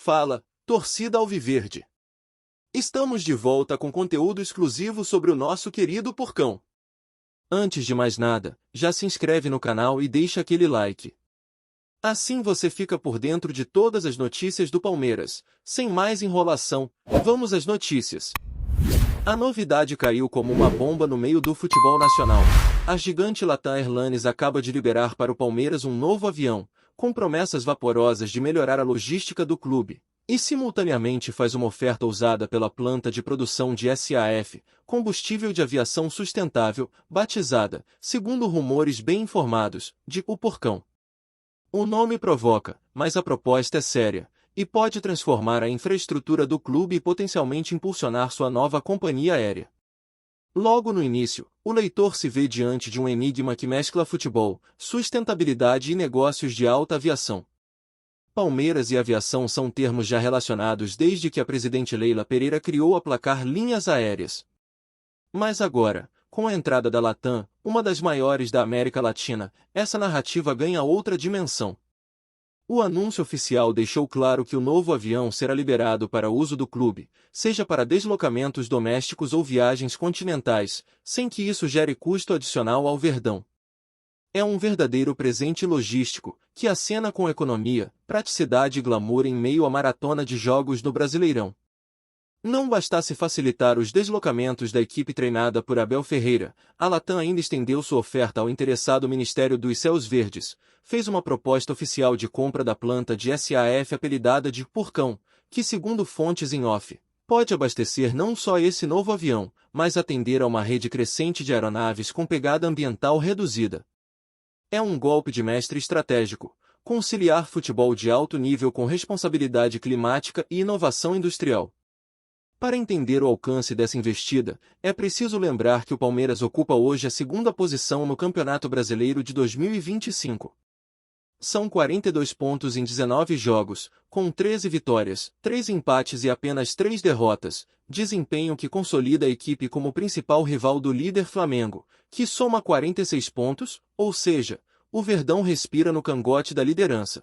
Fala, torcida alviverde! Estamos de volta com conteúdo exclusivo sobre o nosso querido Porcão. Antes de mais nada, já se inscreve no canal e deixa aquele like. Assim você fica por dentro de todas as notícias do Palmeiras. Sem mais enrolação, vamos às notícias. A novidade caiu como uma bomba no meio do futebol nacional. A gigante Latam Airlines acaba de liberar para o Palmeiras um novo avião, com promessas vaporosas de melhorar a logística do clube, e simultaneamente faz uma oferta ousada pela planta de produção de SAF, combustível de aviação sustentável, batizada, segundo rumores bem informados, de O Porcão. O nome provoca, mas a proposta é séria, e pode transformar a infraestrutura do clube e potencialmente impulsionar sua nova companhia aérea. Logo no início, o leitor se vê diante de um enigma que mescla futebol, sustentabilidade e negócios de alta aviação. Palmeiras e aviação são termos já relacionados desde que a presidente Leila Pereira criou a Placar Linhas Aéreas. Mas agora, com a entrada da Latam, uma das maiores da América Latina, essa narrativa ganha outra dimensão. O anúncio oficial deixou claro que o novo avião será liberado para uso do clube, seja para deslocamentos domésticos ou viagens continentais, sem que isso gere custo adicional ao Verdão. É um verdadeiro presente logístico, que acena com economia, praticidade e glamour em meio à maratona de jogos no Brasileirão. Não bastasse facilitar os deslocamentos da equipe treinada por Abel Ferreira, a Latam ainda estendeu sua oferta ao interessado Ministério dos Céus Verdes, fez uma proposta oficial de compra da planta de SAF apelidada de Porcão, que segundo fontes em off, pode abastecer não só esse novo avião, mas atender a uma rede crescente de aeronaves com pegada ambiental reduzida. É um golpe de mestre estratégico, conciliar futebol de alto nível com responsabilidade climática e inovação industrial. Para entender o alcance dessa investida, é preciso lembrar que o Palmeiras ocupa hoje a segunda posição no Campeonato Brasileiro de 2025. São 42 pontos em 19 jogos, com 13 vitórias, 3 empates e apenas 3 derrotas, desempenho que consolida a equipe como principal rival do líder Flamengo, que soma 46 pontos, ou seja, o Verdão respira no cangote da liderança.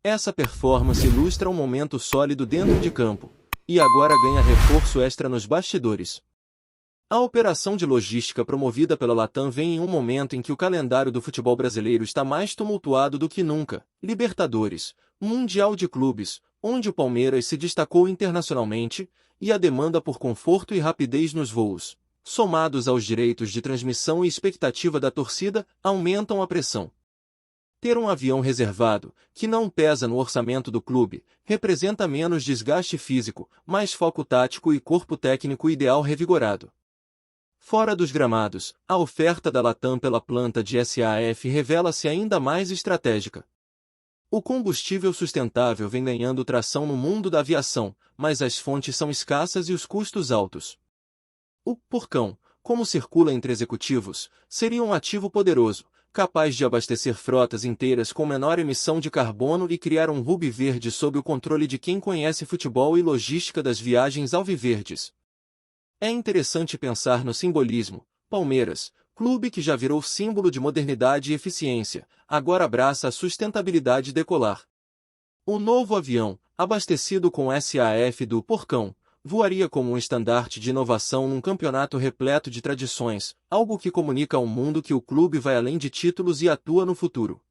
Essa performance ilustra um momento sólido dentro de campo, e agora ganha reforço extra nos bastidores. A operação de logística promovida pela Latam vem em um momento em que o calendário do futebol brasileiro está mais tumultuado do que nunca. Libertadores, Mundial de Clubes, onde o Palmeiras se destacou internacionalmente, e a demanda por conforto e rapidez nos voos, somados aos direitos de transmissão e expectativa da torcida, aumentam a pressão. Ter um avião reservado, que não pesa no orçamento do clube, representa menos desgaste físico, mais foco tático e corpo técnico ideal revigorado. Fora dos gramados, a oferta da Latam pela planta de SAF revela-se ainda mais estratégica. O combustível sustentável vem ganhando tração no mundo da aviação, mas as fontes são escassas e os custos altos. O Porcão, como circula entre executivos, seria um ativo poderoso, capaz de abastecer frotas inteiras com menor emissão de carbono e criar um hub verde sob o controle de quem conhece futebol e logística das viagens alviverdes. É interessante pensar no simbolismo. Palmeiras, clube que já virou símbolo de modernidade e eficiência, agora abraça a sustentabilidade decolar. O novo avião, abastecido com SAF do Porcão, voaria como um estandarte de inovação num campeonato repleto de tradições, algo que comunica ao mundo que o clube vai além de títulos e atua no futuro.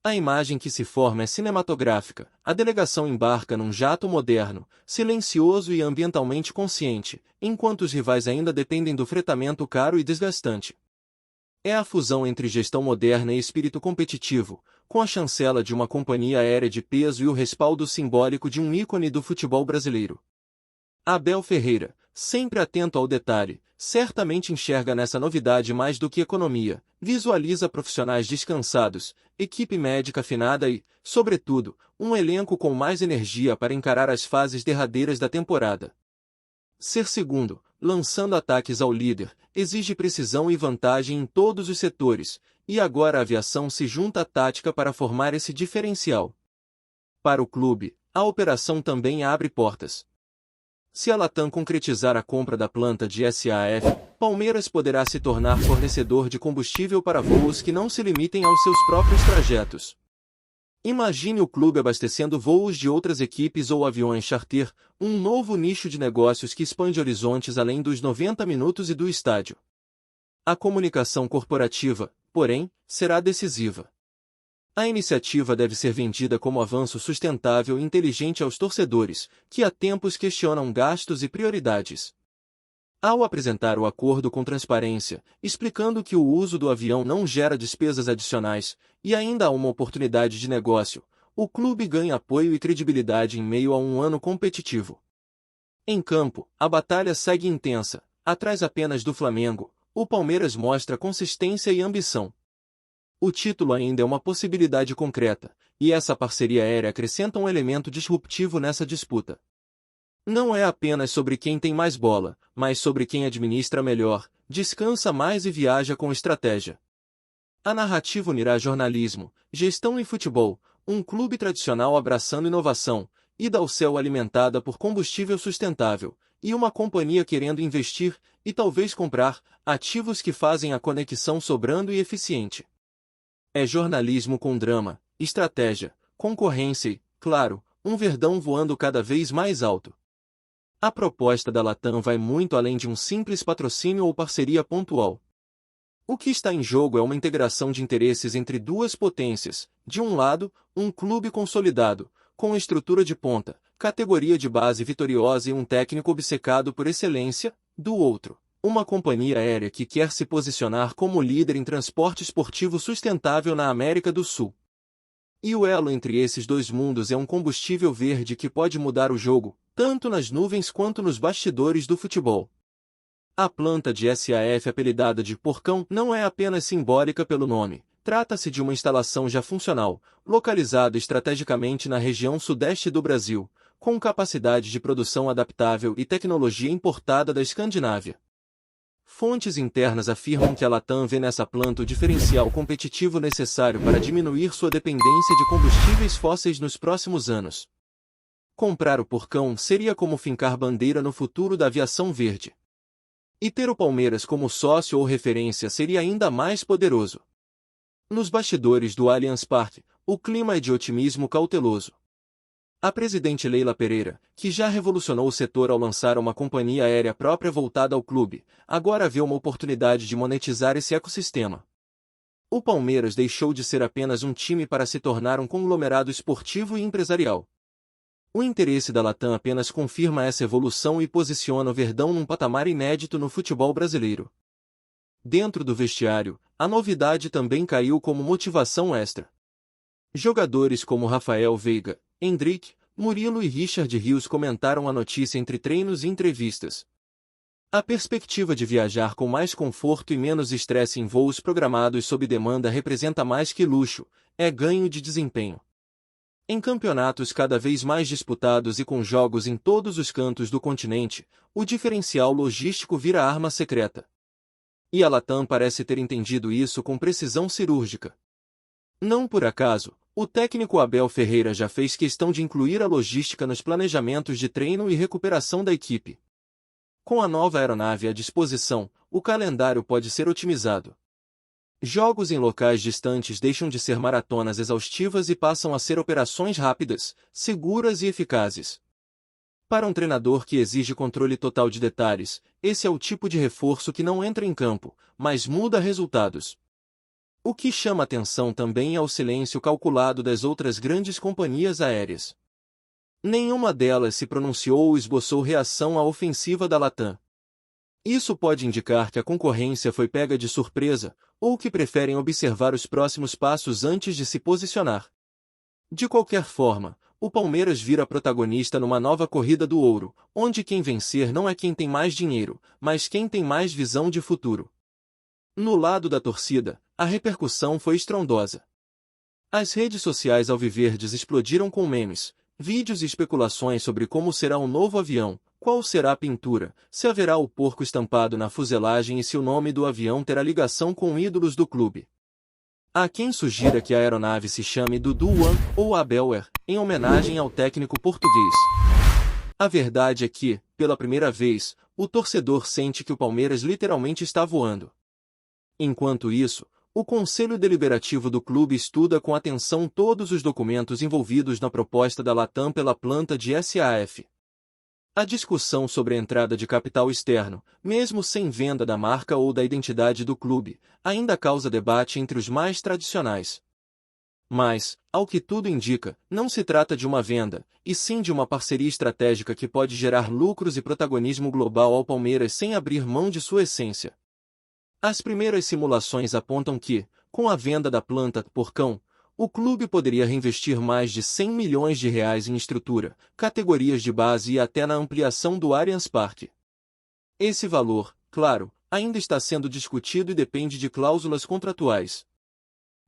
A imagem que se forma é cinematográfica. A delegação embarca num jato moderno, silencioso e ambientalmente consciente, enquanto os rivais ainda dependem do fretamento caro e desgastante. É a fusão entre gestão moderna e espírito competitivo, com a chancela de uma companhia aérea de peso e o respaldo simbólico de um ícone do futebol brasileiro. Abel Ferreira, sempre atento ao detalhe, certamente enxerga nessa novidade mais do que economia, visualiza profissionais descansados, equipe médica afinada e, sobretudo, um elenco com mais energia para encarar as fases derradeiras da temporada. Ser segundo, lançando ataques ao líder, exige precisão e vantagem em todos os setores, e agora a aviação se junta à tática para formar esse diferencial. Para o clube, a operação também abre portas. Se a Latam concretizar a compra da planta de SAF, Palmeiras poderá se tornar fornecedor de combustível para voos que não se limitem aos seus próprios trajetos. Imagine o clube abastecendo voos de outras equipes ou aviões charter, um novo nicho de negócios que expande horizontes além dos 90 minutos e do estádio. A comunicação corporativa, porém, será decisiva. A iniciativa deve ser vendida como avanço sustentável e inteligente aos torcedores, que há tempos questionam gastos e prioridades. Ao apresentar o acordo com transparência, explicando que o uso do avião não gera despesas adicionais, e ainda há uma oportunidade de negócio, o clube ganha apoio e credibilidade em meio a um ano competitivo. Em campo, a batalha segue intensa. Atrás apenas do Flamengo, o Palmeiras mostra consistência e ambição. O título ainda é uma possibilidade concreta, e essa parceria aérea acrescenta um elemento disruptivo nessa disputa. Não é apenas sobre quem tem mais bola, mas sobre quem administra melhor, descansa mais e viaja com estratégia. A narrativa unirá jornalismo, gestão e futebol, um clube tradicional abraçando inovação, ida ao céu alimentada por combustível sustentável, e uma companhia querendo investir, e talvez comprar, ativos que fazem a conexão sobrando e eficiente. É jornalismo com drama, estratégia, concorrência e, claro, um Verdão voando cada vez mais alto. A proposta da Latam vai muito além de um simples patrocínio ou parceria pontual. O que está em jogo é uma integração de interesses entre duas potências. De um lado, um clube consolidado, com estrutura de ponta, categoria de base vitoriosa e um técnico obcecado por excelência. Do outro, uma companhia aérea que quer se posicionar como líder em transporte esportivo sustentável na América do Sul. E o elo entre esses dois mundos é um combustível verde que pode mudar o jogo, tanto nas nuvens quanto nos bastidores do futebol. A planta de SAF apelidada de Porcão não é apenas simbólica pelo nome. Trata-se de uma instalação já funcional, localizada estrategicamente na região sudeste do Brasil, com capacidade de produção adaptável e tecnologia importada da Escandinávia. Fontes internas afirmam que a Latam vê nessa planta o diferencial competitivo necessário para diminuir sua dependência de combustíveis fósseis nos próximos anos. Comprar o Porcão seria como fincar bandeira no futuro da aviação verde. E ter o Palmeiras como sócio ou referência seria ainda mais poderoso. Nos bastidores do Allianz Parque, o clima é de otimismo cauteloso. A presidente Leila Pereira, que já revolucionou o setor ao lançar uma companhia aérea própria voltada ao clube, agora vê uma oportunidade de monetizar esse ecossistema. O Palmeiras deixou de ser apenas um time para se tornar um conglomerado esportivo e empresarial. O interesse da Latam apenas confirma essa evolução e posiciona o Verdão num patamar inédito no futebol brasileiro. Dentro do vestiário, a novidade também caiu como motivação extra. Jogadores como Rafael Veiga, Endrick, Murilo e Richard Rios comentaram a notícia entre treinos e entrevistas. A perspectiva de viajar com mais conforto e menos estresse em voos programados sob demanda representa mais que luxo, é ganho de desempenho. Em campeonatos cada vez mais disputados e com jogos em todos os cantos do continente, o diferencial logístico vira arma secreta. E a Latam parece ter entendido isso com precisão cirúrgica. Não por acaso, o técnico Abel Ferreira já fez questão de incluir a logística nos planejamentos de treino e recuperação da equipe. Com a nova aeronave à disposição, o calendário pode ser otimizado. Jogos em locais distantes deixam de ser maratonas exaustivas e passam a ser operações rápidas, seguras e eficazes. Para um treinador que exige controle total de detalhes, esse é o tipo de reforço que não entra em campo, mas muda resultados. O que chama atenção também é o silêncio calculado das outras grandes companhias aéreas. Nenhuma delas se pronunciou ou esboçou reação à ofensiva da Latam. Isso pode indicar que a concorrência foi pega de surpresa, ou que preferem observar os próximos passos antes de se posicionar. De qualquer forma, o Palmeiras vira protagonista numa nova corrida do ouro, onde quem vencer não é quem tem mais dinheiro, mas quem tem mais visão de futuro. No lado da torcida, a repercussão foi estrondosa. As redes sociais alviverdes explodiram com memes, vídeos e especulações sobre como será o novo avião, qual será a pintura, se haverá o porco estampado na fuselagem e se o nome do avião terá ligação com ídolos do clube. Há quem sugira que a aeronave se chame Dudu One ou Abel Air, em homenagem ao técnico português. A verdade é que, pela primeira vez, o torcedor sente que o Palmeiras literalmente está voando. Enquanto isso, O Conselho Deliberativo do clube estuda com atenção todos os documentos envolvidos na proposta da Latam pela planta de SAF. A discussão sobre a entrada de capital externo, mesmo sem venda da marca ou da identidade do clube, ainda causa debate entre os mais tradicionais. Mas, ao que tudo indica, não se trata de uma venda, e sim de uma parceria estratégica que pode gerar lucros e protagonismo global ao Palmeiras sem abrir mão de sua essência. As primeiras simulações apontam que, com a venda da planta Porcão, o clube poderia reinvestir mais de 100 milhões de reais em estrutura, categorias de base e até na ampliação do Allianz Parque. Esse valor, claro, ainda está sendo discutido e depende de cláusulas contratuais.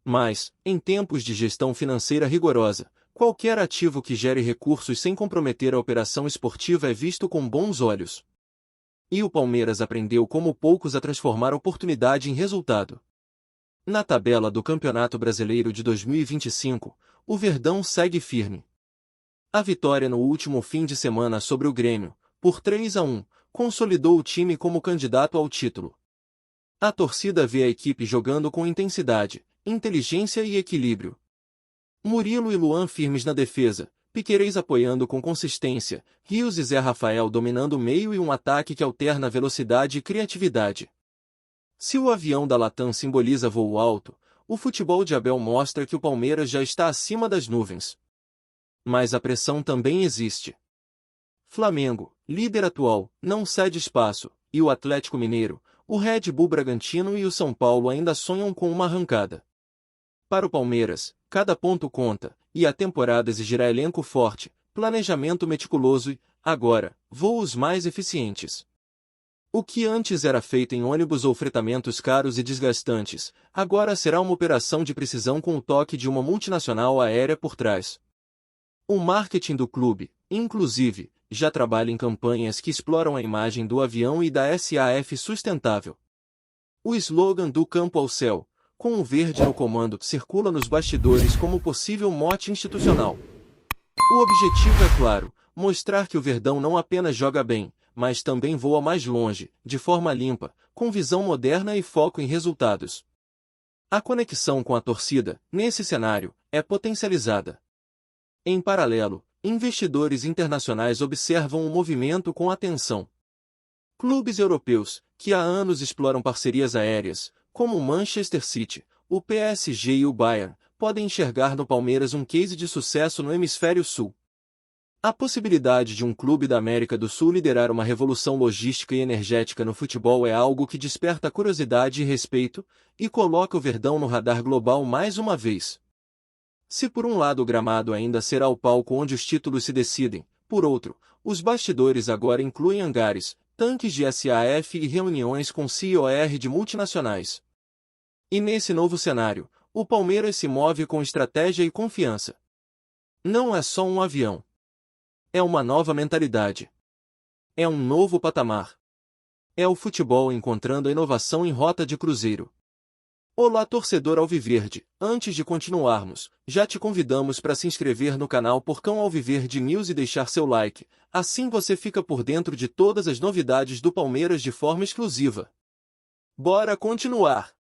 Mas, em tempos de gestão financeira rigorosa, qualquer ativo que gere recursos sem comprometer a operação esportiva é visto com bons olhos. E o Palmeiras aprendeu como poucos a transformar oportunidade em resultado. Na tabela do Campeonato Brasileiro de 2025, o Verdão segue firme. A vitória no último fim de semana sobre o Grêmio, por 3-1, consolidou o time como candidato ao título. A torcida vê a equipe jogando com intensidade, inteligência e equilíbrio. Murilo e Luan firmes na defesa, Piquerez apoiando com consistência, Rios e Zé Rafael dominando o meio e um ataque que alterna velocidade e criatividade. Se o avião da Latam simboliza voo alto, o futebol de Abel mostra que o Palmeiras já está acima das nuvens. Mas a pressão também existe. Flamengo, líder atual, não cede espaço, e o Atlético Mineiro, o Red Bull Bragantino e o São Paulo ainda sonham com uma arrancada. Para o Palmeiras, cada ponto conta, e a temporada exigirá elenco forte, planejamento meticuloso e, agora, voos mais eficientes. O que antes era feito em ônibus ou fretamentos caros e desgastantes, agora será uma operação de precisão com o toque de uma multinacional aérea por trás. O marketing do clube, inclusive, já trabalha em campanhas que exploram a imagem do avião e da SAF sustentável. O slogan do campo ao céu, com o verde no comando, circula nos bastidores como possível mote institucional. O objetivo é claro, mostrar que o Verdão não apenas joga bem, mas também voa mais longe, de forma limpa, com visão moderna e foco em resultados. A conexão com a torcida, nesse cenário, é potencializada. Em paralelo, investidores internacionais observam o movimento com atenção. Clubes europeus, que há anos exploram parcerias aéreas, como o Manchester City, o PSG e o Bayern, podem enxergar no Palmeiras um case de sucesso no Hemisfério Sul. A possibilidade de um clube da América do Sul liderar uma revolução logística e energética no futebol é algo que desperta curiosidade e respeito, e coloca o Verdão no radar global mais uma vez. Se por um lado o gramado ainda será o palco onde os títulos se decidem, por outro, os bastidores agora incluem hangares, tanques de SAF e reuniões com CEOs de multinacionais. E nesse novo cenário, o Palmeiras se move com estratégia e confiança. Não é só um avião. É uma nova mentalidade. É um novo patamar. É o futebol encontrando a inovação em rota de cruzeiro. Olá, torcedor alviverde, antes de continuarmos, já te convidamos para se inscrever no canal Porcão Alviverde News e deixar seu like, assim você fica por dentro de todas as novidades do Palmeiras de forma exclusiva. Bora continuar!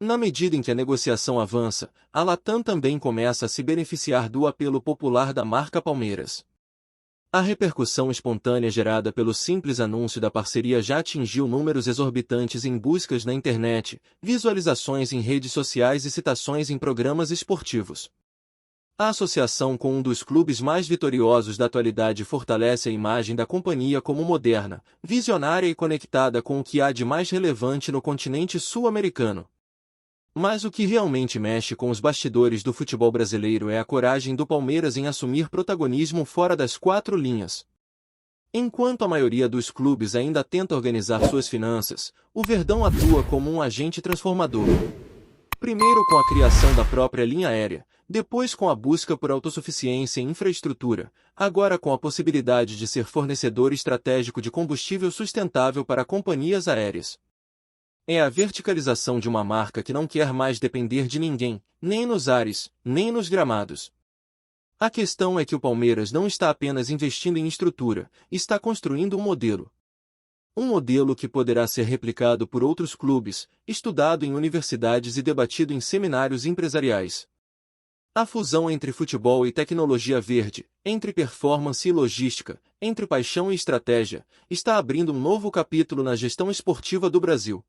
Na medida em que a negociação avança, a Latam também começa a se beneficiar do apelo popular da marca Palmeiras. A repercussão espontânea gerada pelo simples anúncio da parceria já atingiu números exorbitantes em buscas na internet, visualizações em redes sociais e citações em programas esportivos. A associação com um dos clubes mais vitoriosos da atualidade fortalece a imagem da companhia como moderna, visionária e conectada com o que há de mais relevante no continente sul-americano. Mas o que realmente mexe com os bastidores do futebol brasileiro é a coragem do Palmeiras em assumir protagonismo fora das quatro linhas. Enquanto a maioria dos clubes ainda tenta organizar suas finanças, o Verdão atua como um agente transformador. Primeiro com a criação da própria linha aérea, depois com a busca por autossuficiência em infraestrutura, agora com a possibilidade de ser fornecedor estratégico de combustível sustentável para companhias aéreas. É a verticalização de uma marca que não quer mais depender de ninguém, nem nos ares, nem nos gramados. A questão é que o Palmeiras não está apenas investindo em estrutura, está construindo um modelo. Um modelo que poderá ser replicado por outros clubes, estudado em universidades e debatido em seminários empresariais. A fusão entre futebol e tecnologia verde, entre performance e logística, entre paixão e estratégia, está abrindo um novo capítulo na gestão esportiva do Brasil.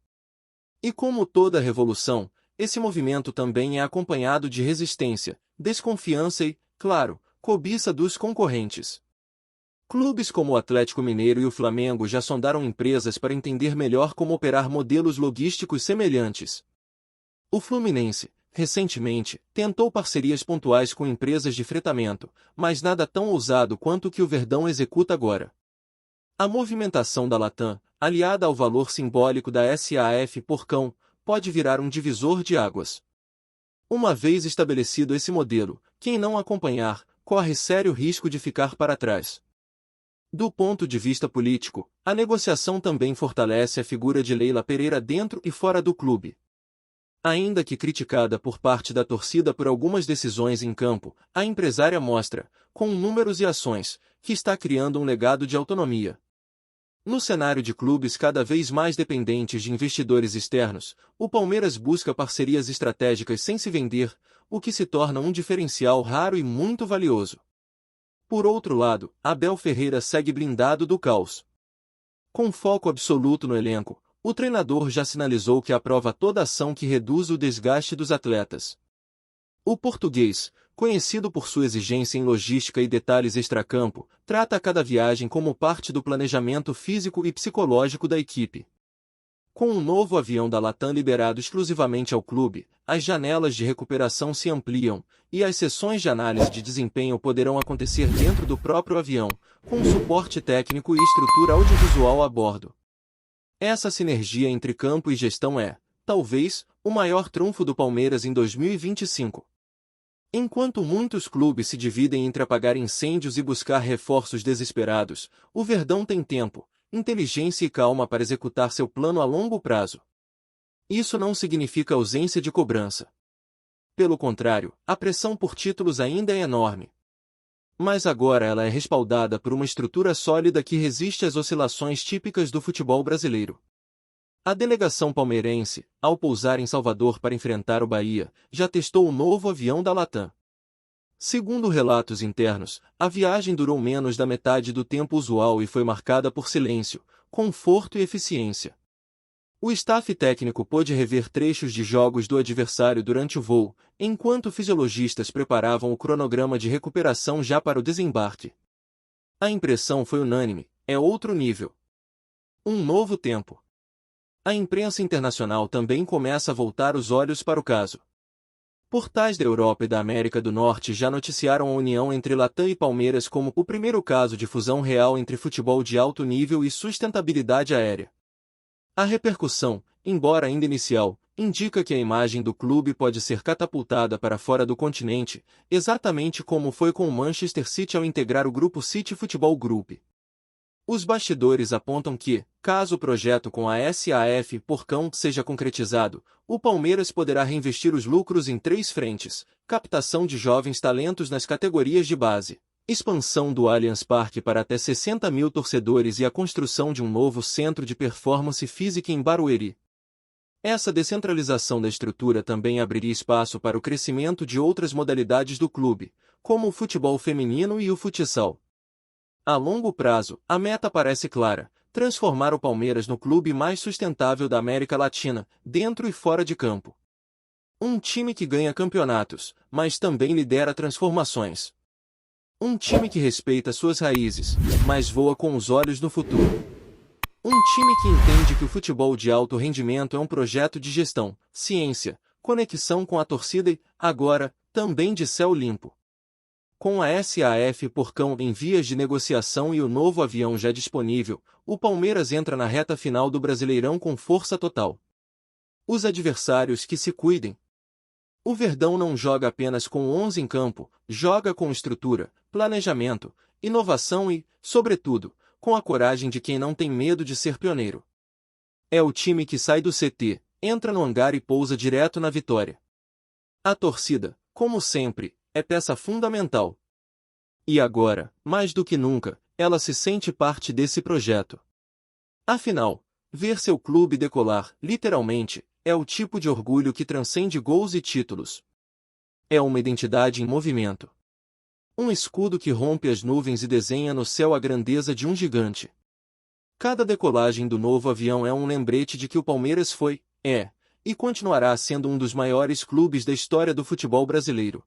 E como toda revolução, esse movimento também é acompanhado de resistência, desconfiança e, claro, cobiça dos concorrentes. Clubes como o Atlético Mineiro e o Flamengo já sondaram empresas para entender melhor como operar modelos logísticos semelhantes. O Fluminense, recentemente, tentou parcerias pontuais com empresas de fretamento, mas nada tão ousado quanto o que o Verdão executa agora. A movimentação da Latam, aliada ao valor simbólico da SAF por cão, pode virar um divisor de águas. Uma vez estabelecido esse modelo, quem não acompanhar, corre sério risco de ficar para trás. Do ponto de vista político, a negociação também fortalece a figura de Leila Pereira dentro e fora do clube. Ainda que criticada por parte da torcida por algumas decisões em campo, a empresária mostra, com números e ações, que está criando um legado de autonomia. No cenário de clubes cada vez mais dependentes de investidores externos, o Palmeiras busca parcerias estratégicas sem se vender, o que se torna um diferencial raro e muito valioso. Por outro lado, Abel Ferreira segue blindado do caos. Com foco absoluto no elenco, o treinador já sinalizou que aprova toda ação que reduz o desgaste dos atletas. O português, conhecido por sua exigência em logística e detalhes extracampo, trata cada viagem como parte do planejamento físico e psicológico da equipe. Com um novo avião da Latam liberado exclusivamente ao clube, as janelas de recuperação se ampliam, e as sessões de análise de desempenho poderão acontecer dentro do próprio avião, com suporte técnico e estrutura audiovisual a bordo. Essa sinergia entre campo e gestão é, talvez, o maior trunfo do Palmeiras em 2025. Enquanto muitos clubes se dividem entre apagar incêndios e buscar reforços desesperados, o Verdão tem tempo, inteligência e calma para executar seu plano a longo prazo. Isso não significa ausência de cobrança. Pelo contrário, a pressão por títulos ainda é enorme. Mas agora ela é respaldada por uma estrutura sólida que resiste às oscilações típicas do futebol brasileiro. A delegação palmeirense, ao pousar em Salvador para enfrentar o Bahia, já testou o novo avião da Latam. Segundo relatos internos, a viagem durou menos da metade do tempo usual e foi marcada por silêncio, conforto e eficiência. O staff técnico pôde rever trechos de jogos do adversário durante o voo, enquanto fisiologistas preparavam o cronograma de recuperação já para o desembarque. A impressão foi unânime: é outro nível. Um novo tempo. A imprensa internacional também começa a voltar os olhos para o caso. Portais da Europa e da América do Norte já noticiaram a união entre Latam e Palmeiras como o primeiro caso de fusão real entre futebol de alto nível e sustentabilidade aérea. A repercussão, embora ainda inicial, indica que a imagem do clube pode ser catapultada para fora do continente, exatamente como foi com o Manchester City ao integrar o grupo City Football Group. Os bastidores apontam que, caso o projeto com a SAF por cão seja concretizado, o Palmeiras poderá reinvestir os lucros em 3 frentes: captação de jovens talentos nas categorias de base, expansão do Allianz Parque para até 60 mil torcedores e a construção de um novo centro de performance física em Barueri. Essa descentralização da estrutura também abriria espaço para o crescimento de outras modalidades do clube, como o futebol feminino e o futsal. A longo prazo, a meta parece clara: transformar o Palmeiras no clube mais sustentável da América Latina, dentro e fora de campo. Um time que ganha campeonatos, mas também lidera transformações. Um time que respeita suas raízes, mas voa com os olhos no futuro. Um time que entende que o futebol de alto rendimento é um projeto de gestão, ciência, conexão com a torcida e, agora, também de céu limpo. Com a SAF por cão em vias de negociação e o novo avião já disponível, o Palmeiras entra na reta final do Brasileirão com força total. Os adversários que se cuidem. O Verdão não joga apenas com 11 em campo, joga com estrutura, planejamento, inovação e, sobretudo, com a coragem de quem não tem medo de ser pioneiro. É o time que sai do CT, entra no hangar e pousa direto na vitória. A torcida, como sempre, é peça fundamental. E agora, mais do que nunca, ela se sente parte desse projeto. Afinal, ver seu clube decolar, literalmente, é o tipo de orgulho que transcende gols e títulos. É uma identidade em movimento. Um escudo que rompe as nuvens e desenha no céu a grandeza de um gigante. Cada decolagem do novo avião é um lembrete de que o Palmeiras foi, e continuará sendo um dos maiores clubes da história do futebol brasileiro.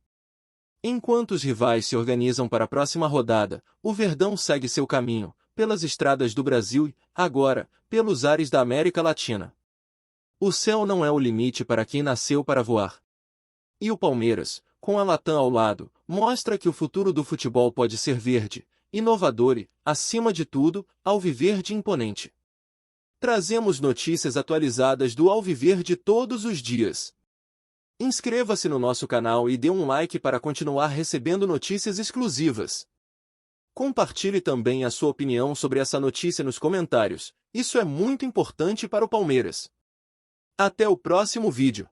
Enquanto os rivais se organizam para a próxima rodada, o Verdão segue seu caminho, pelas estradas do Brasil e, agora, pelos ares da América Latina. O céu não é o limite para quem nasceu para voar. E o Palmeiras, com a Latam ao lado, mostra que o futuro do futebol pode ser verde, inovador e, acima de tudo, alviverde imponente. Trazemos notícias atualizadas do Alviverde todos os dias. Inscreva-se no nosso canal e dê um like para continuar recebendo notícias exclusivas. Compartilhe também a sua opinião sobre essa notícia nos comentários, isso é muito importante para o Palmeiras. Até o próximo vídeo.